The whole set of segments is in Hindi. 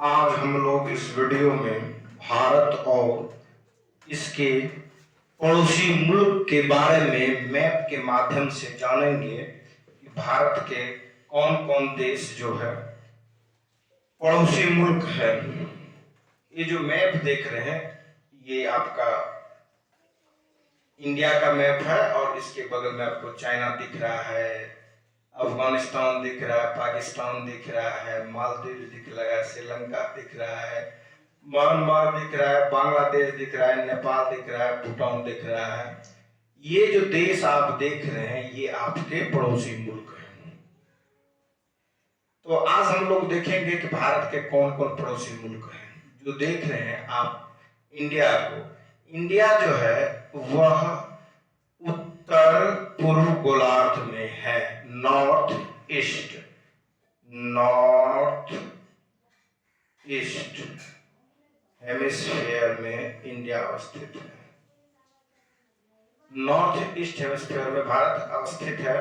आज हम लोग इस वीडियो में भारत और इसके पड़ोसी मुल्क के बारे में मैप के माध्यम से जानेंगे कि भारत के कौन कौन देश जो है पड़ोसी मुल्क है। ये जो मैप देख रहे हैं ये आपका इंडिया का मैप है और इसके बगल में आपको चाइना दिख रहा है, अफगानिस्तान दिख रहा है, पाकिस्तान दिख रहा है, मालदीव दिख रहा है, श्रीलंका दिख रहा है, म्यांमार दिख रहा है, बांग्लादेश दिख रहा है, नेपाल दिख रहा है, भूटान दिख रहा है। ये जो देश आप देख रहे हैं ये आपके पड़ोसी मुल्क हैं। तो आज हम लोग देखेंगे कि भारत के कौन कौन पड़ोसी मुल्क हैं। जो देख रहे हैं आप इंडिया को, इंडिया जो है वह उत्तर पूर्व गोलार्ध में है, नॉर्थ ईस्ट हेमिस्फीयर में इंडिया अवस्थित है। नॉर्थ ईस्ट हेमिस्फीयर में भारत अवस्थित है।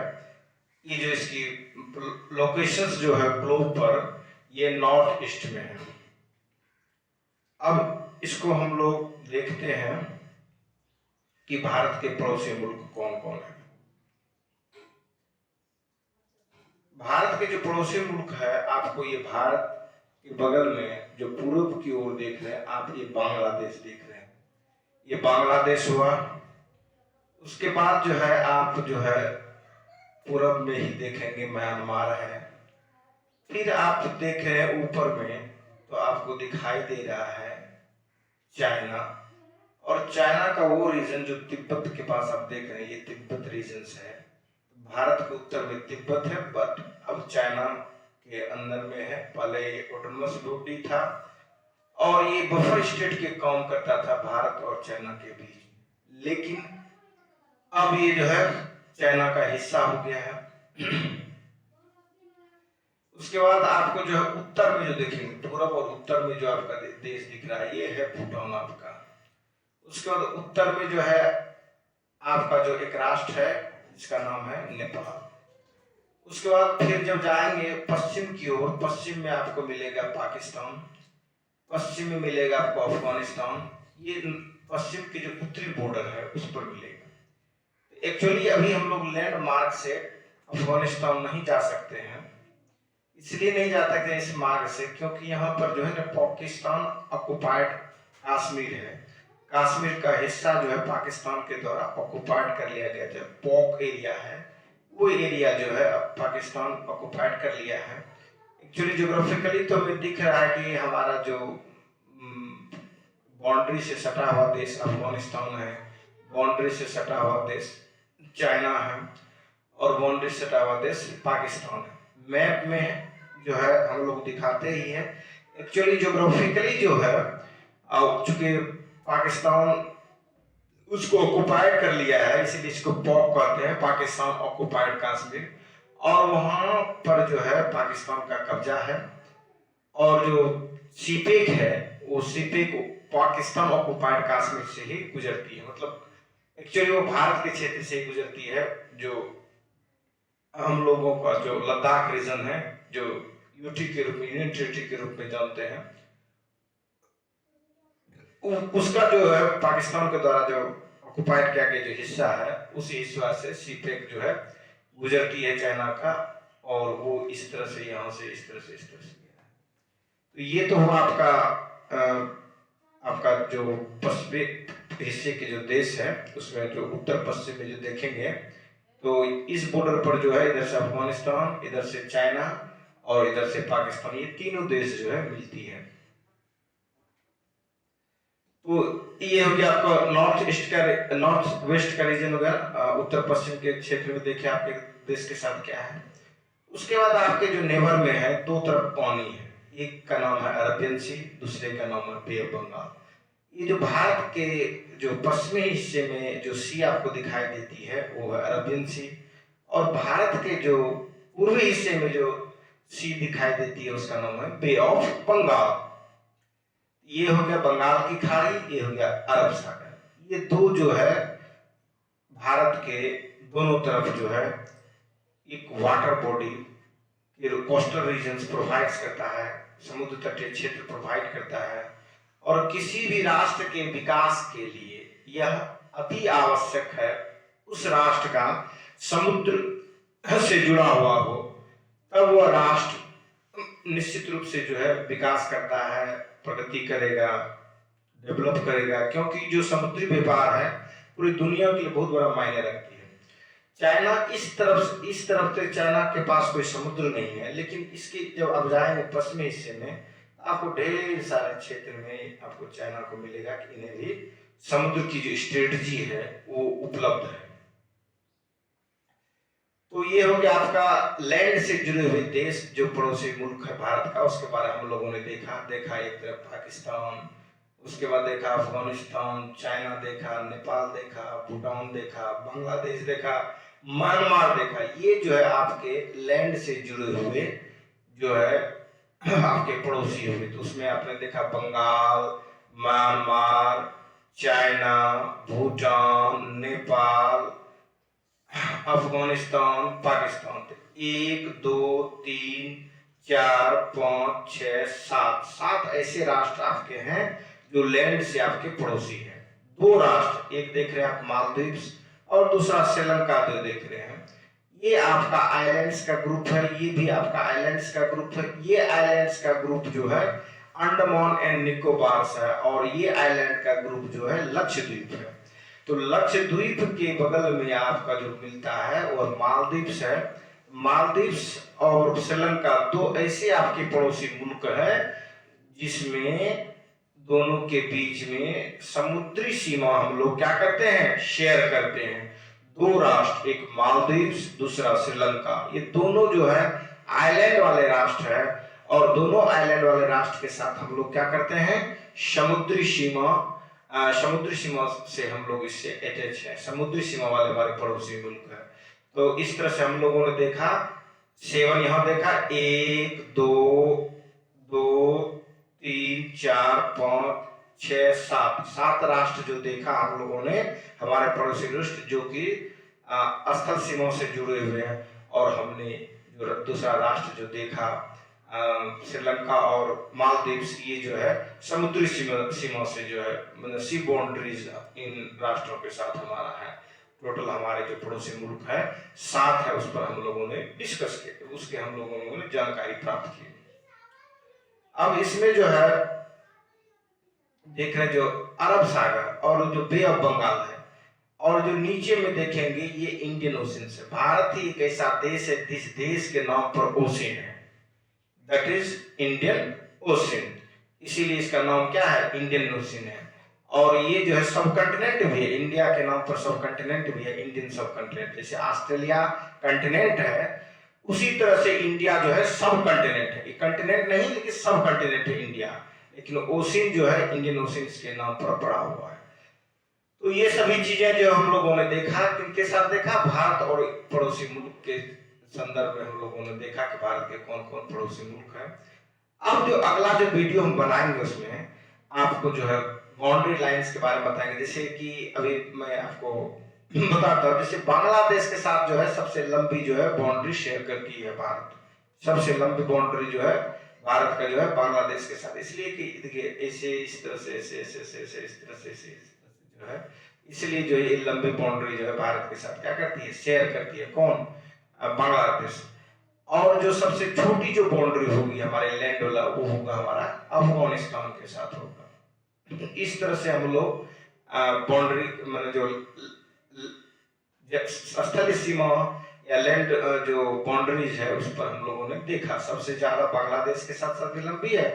ये जो इसकी लोकेशंस जो है ग्लोब पर ये नॉर्थ ईस्ट में है। अब इसको हम लोग देखते हैं कि भारत के पड़ोसी मुल्क कौन कौन है। भारत के जो पड़ोसी मुल्क है, आपको ये भारत के बगल में जो पूर्व की ओर देख रहे हैं आप, ये बांग्लादेश देख रहे हैं, ये बांग्लादेश हुआ। उसके बाद जो है आप जो है पूर्व में ही देखेंगे म्यांमार है। फिर आप देख रहे हैं ऊपर में तो आपको दिखाई दे रहा है चाइना, और चाइना का वो रीजन जो तिब्बत के पास आप देख रहे हैं ये तिब्बत रीजन है। भारत के उत्तर में तिब्बत है बट अब चाइना के अंदर में है। पहले ये ऑटोनमस बॉडी था और ये बफर स्टेट के काम करता था भारत और चाइना के बीच, लेकिन अब ये जो है चाइना का हिस्सा हो गया है। उसके बाद आपको जो है उत्तर में जो देखेंगे, पूर्व और उत्तर में जो आपका देश दिख रहा है ये है भूटान आपका। उसके बाद उत्तर में जो है आपका जो एक राष्ट्र है जिसका नाम है नेपाल। उसके बाद फिर जब जाएंगे पश्चिम की ओर, पश्चिम में आपको मिलेगा पाकिस्तान, पश्चिम में मिलेगा आपको अफगानिस्तान। ये पश्चिम के जो उत्तरी बॉर्डर है उस पर मिलेगा। एक्चुअली अभी हम लोग लैंडमार्क से अफगानिस्तान नहीं जा सकते हैं। इसलिए नहीं जा सकते इस मार्ग से क्योंकि यहाँ पर जो है ना पाकिस्तान ऑक्युपाइड कश्मीर है। कश्मीर का हिस्सा जो है पाकिस्तान के द्वारा ऑक्युपाइड कर लिया गया। जो पॉक एरिया है वो एरिया जो है पाकिस्तान ऑक्युपाइड कर लिया है। एक्चुअली ज्योग्राफिकली तो हमें दिख रहा है कि हमारा जो बाउंड्री से सटा हुआ देश अफगानिस्तान है, बाउंड्री से सटा हुआ देश चाइना है और बाउंड्री से सटा हुआ देश पाकिस्तान है। मैप में जो है हम लोग दिखाते ही हैं। एक्चुअली ज्योग्राफिकली जो है चूंकि पाकिस्तान उसको ऑक्युपाइड कर लिया है इसलिए इसको पॉक कहते हैं, पाकिस्तान ऑक्युपाइड कश्मीर, और वहां पर जो है पाकिस्तान का कब्जा है। और जो सीपेक है वो सीपेक पाकिस्तान ऑक्युपाइड कश्मीर से ही गुजरती है, मतलब एक्चुअली वो भारत के क्षेत्र से ही गुजरती है। जो हम लोगों का जो लद्दाख रीजन है जो यूटी के रूप में, यूनियन टेरिटरी के रूप में जानते हैं, उसका जो है पाकिस्तान के द्वारा जो ऑक्युपाइड किया गया जो हिस्सा है उसी हिस्सा से सीपेक जो है गुजरती है चाइना का, और वो इस तरह से यहाँ से इस तरह से गया है। तो ये तो हुआ आपका जो पश्चिमी हिस्से के जो देश है उसमें जो उत्तर पश्चिम में जो देखेंगे तो इस बॉर्डर पर जो है इधर से अफगानिस्तान, इधर से चाइना और इधर से पाकिस्तान, ये तीनों देश जो है मिलती है। तो ये हो गया आपका नॉर्थ वेस्ट का रीजन हो गया। उत्तर पश्चिम के क्षेत्र में देखिए आपके देश के साथ क्या है। उसके बाद आपके जो नेबर में है दो तरफ पानी है, एक का नाम है अरबियन सी, दूसरे का नाम है बे ऑफ बंगाल। ये जो भारत के जो पश्चिमी हिस्से में जो सी आपको दिखाई देती है वो है अरबियन सी, और भारत के जो पूर्वी हिस्से में जो सी दिखाई देती है उसका नाम है बे ऑफ बंगाल। ये हो गया बंगाल की खाड़ी, ये हो गया अरब सागर। ये दो जो है भारत के दोनों तरफ जो है एक वाटर बॉडी ये कोस्टल रीजन्स प्रोवाइड्स करता है समुद्र तटीय क्षेत्र प्रोवाइड करता है, और किसी भी राष्ट्र के विकास के लिए यह अति आवश्यक है उस राष्ट्र का समुद्र से जुड़ा हुआ हो, तब वह राष्ट्र निश्चित रूप से जो है विकास करता है, प्रगति करेगा, डेवलप करेगा, क्योंकि जो समुद्री व्यापार है पूरी दुनिया के लिए बहुत बड़ा मायने रखती है। चाइना इस तरफ से चाइना के पास कोई समुद्र नहीं है, लेकिन इसके जब आप जाएंगे पश्चिमी हिस्से में आपको ढेर सारे क्षेत्र में आपको चाइना को मिलेगा कि इन्हें भी समुद्र की जो स्ट्रेटजी है वो उपलब्ध है। तो ये हो गया आपका लैंड से जुड़े हुए देश जो पड़ोसी मुल्क है भारत का, उसके बारे में हम लोगों ने देखा एक तरफ पाकिस्तान, उसके बाद देखा अफगानिस्तान, चाइना देखा, नेपाल देखा, भूटान देखा, बांग्लादेश देखा, म्यांमार देखा। ये जो है आपके लैंड से जुड़े हुए जो है आपके पड़ोसी हुए। तो उसमें आपने देखा बंगाल, म्यांमार, चाइना, भूटान, नेपाल, अफगानिस्तान, पाकिस्तान। 1 2 3 4 5 6 7 ऐसे राष्ट्र आपके हैं जो लैंड से आपके पड़ोसी हैं। 2 राष्ट्र, एक देख रहे हैं आप मालदीव्स और दूसरा श्रीलंका जो देख रहे हैं, ये आपका आइलैंड्स का ग्रुप है, ये भी आपका आइलैंड्स का ग्रुप है। ये आइलैंड्स का ग्रुप जो है अंडमान एंड निकोबार है, और ये आइलैंड का ग्रुप जो है लक्षद्वीप है। तो लक्षद्वीप के बगल में आपका जो मिलता है वह मालदीव्स है। मालदीव्स और श्रीलंका 2 ऐसे आपके पड़ोसी मुल्क है जिसमें दोनों के बीच में समुद्री सीमा हम लोग क्या करते हैं, शेयर करते हैं। 2 राष्ट्र, एक मालदीव्स, दूसरा श्रीलंका, ये दोनों जो है आइलैंड वाले राष्ट्र है, और दोनों आइलैंड वाले राष्ट्र के साथ हम लोग क्या करते हैं, समुद्री सीमा से हम लोग इससे अटैच है। समुद्री सीमा वाले हमारे पड़ोसी मुल्क है। तो इस तरह से हम लोगों ने देखा 7 यहाँ देखा 1 2 2 3 4 5 6 7 राष्ट्र जो देखा हम लोगों ने, हमारे पड़ोसी राष्ट्र जो कि स्थल सीमाओं से जुड़े हुए हैं। और हमने जो दूसरा राष्ट्र जो देखा श्रीलंका और मालदीव्स, ये जो है समुद्री सीमा से जो है मतलब सी बाउंड्रीज इन राष्ट्रों के साथ हमारा है। टोटल हमारे जो पड़ोसी मुल्क है 7 है, उस पर हम लोगों ने डिस्कस किया, उसके हम लोगों ने जानकारी प्राप्त की। अब इसमें जो है देख रहे जो अरब सागर और जो बे ऑफ बंगाल है, और जो नीचे में देखेंगे ये इंडियन ओशन है। भारत ही एक ऐसा देश है जिस देश के नाम पर ओशन है, दैट इज इंडियन ओशन, इसीलिए इसका नाम क्या है, इंडियन ओशन है। और ये जो है सब कंटिनेंट भी है, इंडिया के नाम पर सब कंटिनेंट भी है, इंडियन सब कंटिनेंट। जैसे ऑस्ट्रेलिया कंटिनेंट है, उसी तरह से इंडिया जो है सब कंटिनेंट है। ये कंटिनेंट नहीं लेकिन सब कंटिनेंट है इंडिया, लेकिन ओशन जो है इंडियन ओशन के नाम पर पड़ा हुआ है। तो ये सभी चीजें जो हम लोगों ने देखा, किनके साथ देखा, भारत और पड़ोसी मुल्क के संदर्भ में हम लोगों ने देखा कि भारत के कौन कौन पड़ोसी मुल्क है। अब जो अगला जो वीडियो हम बनाएंगे उसमें आपको जो है बाउंड्री लाइंस के बारे में बताएंगे। जैसे कि अभी मैं आपको बताता हूँ, जैसे बांग्लादेश के साथ जो है सबसे लंबी जो है बाउंड्री शेयर करती है भारत, सबसे लंबी बाउंड्री जो है भारत का जो है बांग्लादेश के साथ, इसलिए कि देखिए ऐसे इस तरह से ऐसे ऐसे ऐसे ऐसे इस तरह से जो है, इसलिए जो ये लंबी बाउंड्री जो है भारत के साथ क्या करती है, शेयर करती है। कौन, बांग्लादेश। और जो सबसे छोटी जो बाउंड्री होगी हमारे लैंड वाला, वो होगा हमारा अफगानिस्तान के साथ होगा। इस तरह से हम लोग बाउंड्री मतलब जो स्थलीय सीमा या लैंड जो बाउंड्रीज है उस पर हम लोगों ने देखा, सबसे ज्यादा बांग्लादेश के साथ सबसे लंबी है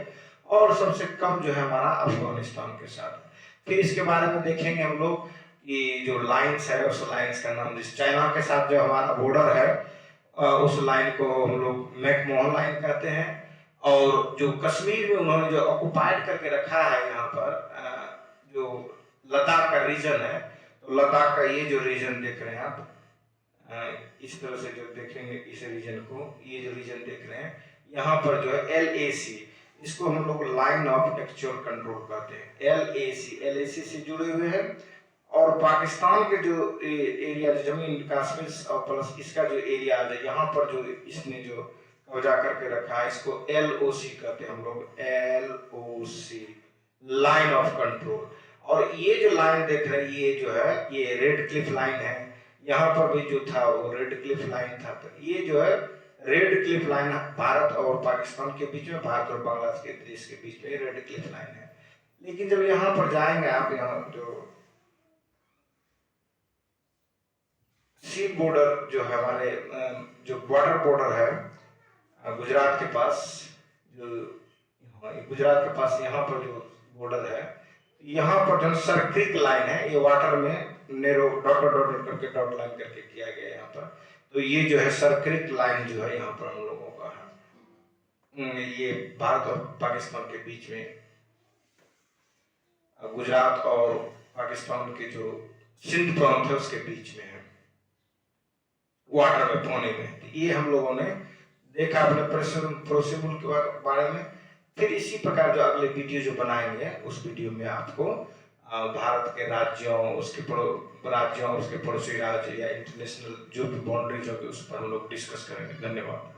और सबसे कम जो है हमारा अफगानिस्तान के साथ। फिर इसके बारे में देखेंगे हम लोग कि जो लाइन्स है उस लाइन्स का नाम, जिस चाइना के साथ जो हमारा बॉर्डर है उस लाइन को हम लोग मैकमोहन लाइन कहते हैं। और जो कश्मीर में उन्होंने जो ऑक्युपाइड करके रखा है यहाँ पर जो लद्दाख का रीजन है, तो लद्दाख का ये जो रीजन देख रहे हैं आप, इस तरह से जो देखेंगे इस रीजन को, ये जो रीजन देख रहे हैं यहाँ पर जो है LAC, इसको हम लोग लाइन ऑफ एक्चुअल कंट्रोल कहते हैं। LAC से जुड़े हुए हैं। और पाकिस्तान के जो एरिया जमीन कश्मीर और प्लस इसका जो एरिया है यहाँ पर जो इसने जो कब्जा करके रखा है। इसको LOC कहते हैं हम लोग, LOC, लाइन ऑफ कंट्रोल। और ये जो लाइन देख रहे हैं, ये जो है ये रेड क्लिफ लाइन है। यहाँ पर भी जो था वो रेड क्लिफ लाइन था। तो ये जो है रेड क्लिफ लाइन भारत और पाकिस्तान के बीच में, भारत और बांग्लादेश के बीच में रेड क्लिफ लाइन है। लेकिन जब यहाँ पर जाएंगे आप, यहाँ जो सी बॉर्डर जो है हमारे जो बॉर्डर है गुजरात के पास, जो गुजरात के पास यहाँ पर जो बॉर्डर है, यहाँ पर जो सर्किल लाइन है, ये वाटर में नेरो डॉट करके डॉट लाइन करके किया गया है यहाँ पर। तो ये जो है सर्किल लाइन जो है यहाँ पर हम लोगों का है, ये भारत और पाकिस्तान के बीच में, गुजरात और पाकिस्तान के जो सिंध प्रांत है उसके बीच में है, वाटर में, पानी में। ये हम लोगों ने देखा अपने प्रोसिबल के बारे में। फिर इसी प्रकार जो अगले वीडियो जो बनाएंगे, उस वीडियो में आपको भारत के राज्यों, उसके पड़ोसी राज्य या इंटरनेशनल जो भी बाउंड्रीज होगी उस पर हम लोग डिस्कस करेंगे। धन्यवाद।